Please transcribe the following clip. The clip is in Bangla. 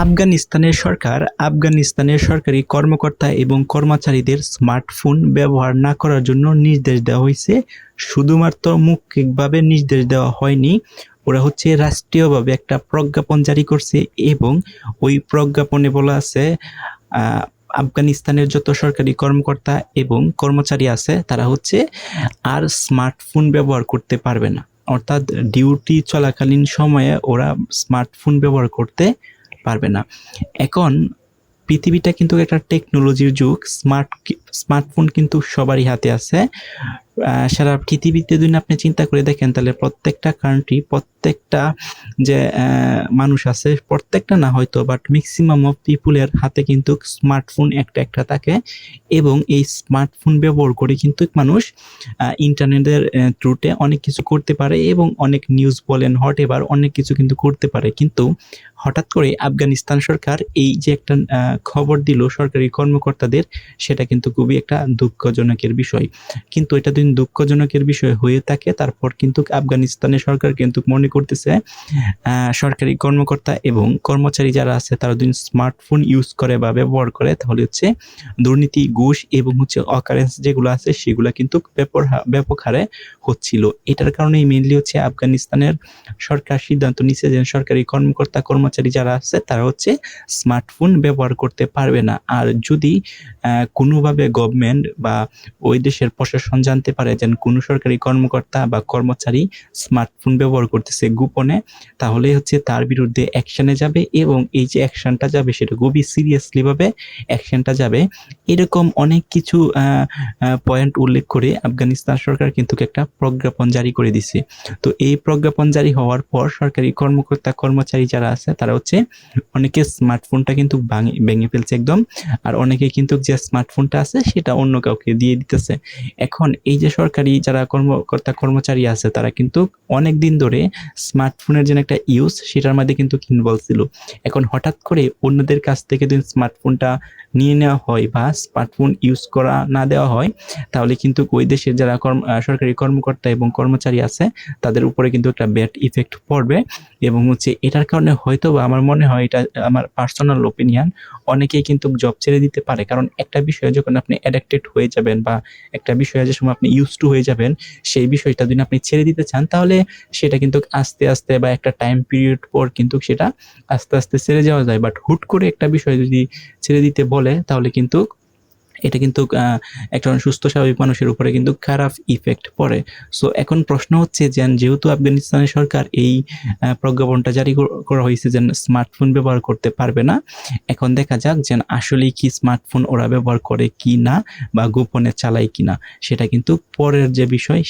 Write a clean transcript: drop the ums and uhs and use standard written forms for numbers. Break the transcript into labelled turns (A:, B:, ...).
A: আফগানিস্তানের সরকার আফগানিস্তানের সরকারি কর্মকর্তা এবং কর্মচারীদের স্মার্টফোন ব্যবহার না করার জন্য নির্দেশ দেওয়া হয়েছে। শুধুমাত্র মৌখিকভাবে নির্দেশ দেওয়া হয়নি, ওরা রাষ্ট্রীয়ভাবে একটা প্রজ্ঞাপন জারি করছে এবং ওই প্রজ্ঞাপনে বলা আছে আফগানিস্তানের যত সরকারি কর্মকর্তা এবং কর্মচারী আছে তারা আর স্মার্টফোন ব্যবহার করতে পারবে না। অর্থাৎ ডিউটি চলাকালীন সময়ে ওরা স্মার্টফোন ব্যবহার করতে পারবে না। এখন পৃথিবীটা কিন্তু একটা টেকনোলজির যুগ। স্মার্টফোন কিন্তু সবারই হাতে আছে। সারা পৃথিবীতে যদি আপনি চিন্তা করে দেখেন তাহলে প্রত্যেকটা কান্ট্রি, প্রত্যেকটা যে মানুষ আছে, প্রত্যেকটা না হয়তো বাট ম্যাক্সিমাম অফ পিপুলের হাতে কিন্তু স্মার্টফোন একটা থাকে এবং এই স্মার্টফোন ব্যবহার করে কিন্তু মানুষ ইন্টারনেটের থ্রুতে অনেক কিছু করতে পারে এবং অনেক নিউজ বলেন হট এভার অনেক কিছু কিন্তু করতে পারে। কিন্তু হঠাৎ করে আফগানিস্তান সরকার এই যে একটা খবর দিল সরকারি কর্মকর্তাদের, সেটা কিন্তু খুবই একটা দুঃখজনকের বিষয়। কিন্তু এটা যদি দুঃখজনকের বিষয় হয়ে থাকে তারপর কিন্তু আফগানিস্তানের সরকার কিন্তু মনে করতেছে সরকারি কর্মকর্তা এবং কর্মচারী যারা আছে তারা যদি স্মার্টফোন ইউজ করে বা ব্যবহার করে তাহলে দুর্নীতি, ঘুষ এবং অকারেন্স যেগুলো আছে সেগুলো কিন্তু ব্যাপক হারে হচ্ছিল। এটার কারণে মেইনলি আফগানিস্তানের সরকার সিদ্ধান্ত নিচ্ছে যে সরকারি কর্মকর্তা কর্মচারী যারা আছে তারা স্মার্টফোন ব্যবহার করতে পারবে না। আর যদি কোনোভাবে গভর্নমেন্ট বা ওই দেশের প্রশাসন জানতে পারে যে কোনো সরকারি কর্মকর্তা বা কর্মচারী স্মার্টফোন ব্যবহার করতেছে গোপনে, তাহলে তার বিরুদ্ধে অ্যাকশনে যাবে এবং এই যে অ্যাকশনটা যাবে সেটা খুবই সিরিয়াসলি ভাবে অ্যাকশনটা যাবে। এরকম অনেক কিছু পয়েন্ট উল্লেখ করে আফগানিস্তান সরকার কিন্তু একটা প্রজ্ঞাপন জারি করে দিছে। তো এই প্রজ্ঞাপন জারি হওয়ার পর সরকারি কর্মকর্তা কর্মচারী যারা আছে তারা অনেকে স্মার্টফোনটা কিন্তু ভেঙে ফেলছে একদম, আর অনেকে কিন্তু যে স্মার্টফোনটা আছে সেটা অন্য কাউকে দিয়ে দিতেছে। এখন এই যে সরকারি যারা কর্মকর্তা কর্মচারী আছে তারা কিন্তু অনেক দিন ধরে স্মার্টফোনের যে একটা ইউজ সেটার মধ্যে কিন্তু ইনভলভ ছিল। এখন হঠাৎ করে অন্যদের কাছ থেকে যদি স্মার্টফোনটা নিয়ে নেওয়া হয় বা স্মার্টফোন ইউজ করা না দেওয়া হয় তাহলে কিন্তু ওই দেশের যারা সরকারি কর্মকর্তা এবং কর্মচারী আছে তাদের উপরে কিন্তু একটা ব্যাড ইফেক্ট পড়বে এবং এটার কারণে হয়তো বা আমার মনে হয়, এটা আমার পার্সোনাল ওপিনিয়ন, অনেকেই কিন্তু জব ছেড়ে দিতে পারে। কারণ একটা বিষয়ে যখন আপনি অ্যাডিক্টেড হয়ে যাবেন বা একটা বিষয়ে যে সময় আপনি ইউজ টু হয়ে যাবেন সেই বিষয়টা যদি আপনি ছেড়ে দিতে চান তাহলে সেটা কিন্তু আস্তে আস্তে বা একটা টাইম পিরিয়ড পর কিন্তু সেটা আস্তে আস্তে ছেড়ে যাওয়া যায়। বাট হুট করে একটা বিষয় যদি ছেড়ে দিতে বলে তাহলে কিন্তু এটা কিন্তু একটা সুস্থ স্বাভাবিক মানুষের উপরে কিন্তু খারাপ ইফেক্ট পড়ে। সো এখন প্রশ্ন যে যেহেতু আফগানিস্তানের সরকার এই প্রজ্ঞাপনটা জারি করা হয়েছে যে স্মার্টফোন ব্যবহার করতে পারবে না, এখন দেখা যাক যে আসলেই কি স্মার্টফোন ওরা ব্যবহার করে কি না বা গোপনে চালায় কিনা, সেটা কিন্তু পরের যে বিষয়।